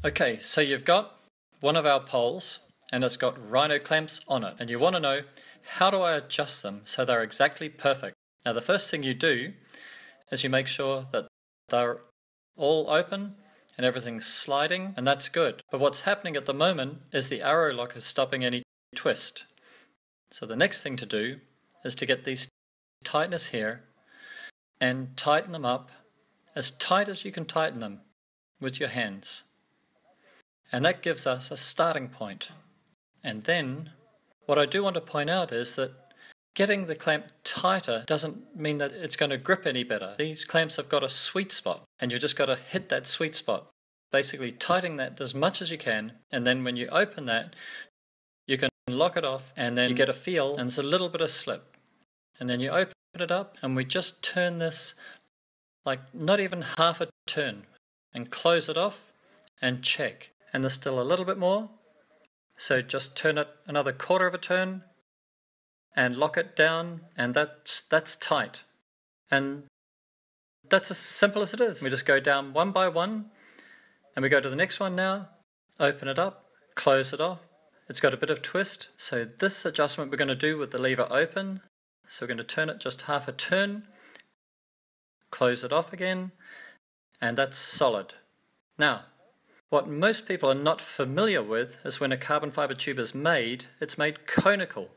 Okay, so you've got one of our poles and it's got RHINO clamps on it, and you want to know, how do I adjust them so they're exactly perfect? Now the first thing you do is you make sure that they're all open and everything's sliding, and that's good. But what's happening at the moment is the arrow lock is stopping any twist. So the next thing to do is to get these tightness here and tighten them up as tight as you can tighten them with your hands. And that gives us a starting point. And then what I do want to point out is that getting the clamp tighter doesn't mean that it's going to grip any better. These clamps have got a sweet spot, and you've just got to hit that sweet spot. Basically tightening that as much as you can, and then when you open that, you can lock it off, and then you get a feel, and there's a little bit of slip. And then you open it up, and we just turn this like not even half a turn, and close it off, and check. And there's still a little bit more, so just turn it another quarter of a turn, and lock it down, and that's tight. And that's as simple as it is. We just go down one by one, and we go to the next one now, open it up, close it off. It's got a bit of twist, so this adjustment we're going to do with the lever open. So we're going to turn it just half a turn, close it off again, and that's solid. Now, what most people are not familiar with is when a carbon fiber tube is made, it's made conical.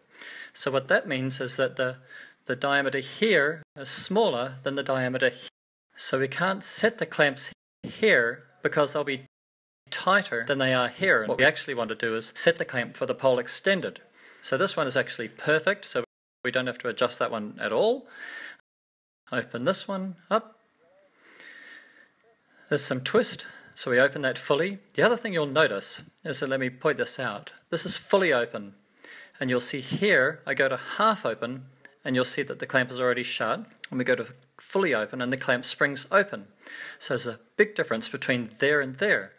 So what that means is that the diameter here is smaller than the diameter here. So we can't set the clamps here because they'll be tighter than they are here. And what we actually want to do is set the clamp for the pole extended. So this one is actually perfect, so we don't have to adjust that one at all. Open this one up. There's some twist, so we open that fully. The other thing you'll notice is that, let me point this out, this is fully open. And you'll see here, I go to half open, and you'll see that the clamp is already shut. And we go to fully open, and the clamp springs open. So there's a big difference between there and there.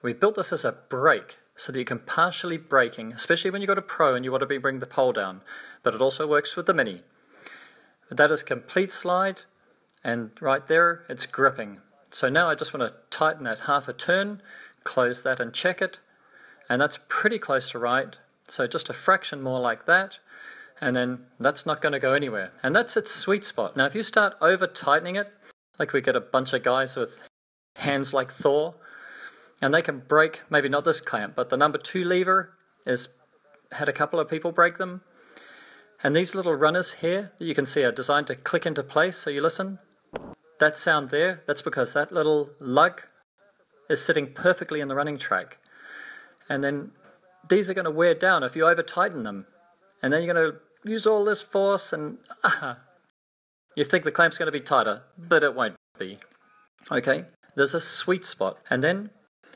We built this as a brake, so that you can partially braking, especially when you've got a Pro and you want to bring the pole down. But it also works with the Mini. But that is complete slide, and right there, it's gripping. So now I just want to tighten that half a turn, close that and check it. And that's pretty close to right. So just a fraction more like that, and then that's not going to go anywhere. And that's its sweet spot. Now if you start over tightening it, like we get a bunch of guys with hands like Thor, and they can break, maybe not this clamp, but the number 2 lever had a couple of people break them. And these little runners here that you can see are designed to click into place, so you listen. That sound there, that's because that little lug is sitting perfectly in the running track. And then these are going to wear down if you over tighten them, and then you're going to use all this force, and you think the clamp's going to be tighter, but it won't be. Okay, there's a sweet spot. And then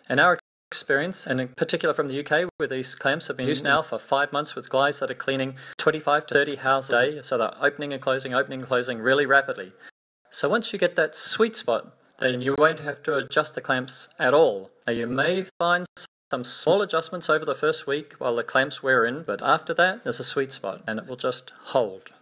in our experience, and in particular from the UK, where these clamps have been used now for 5 months with guys that are cleaning 25 to 30 houses a day, so they're opening and closing really rapidly. So once you get that sweet spot, then you won't have to adjust the clamps at all. Now you may find some small adjustments over the first week while the clamps wear in, but after that, there's a sweet spot, and it will just hold.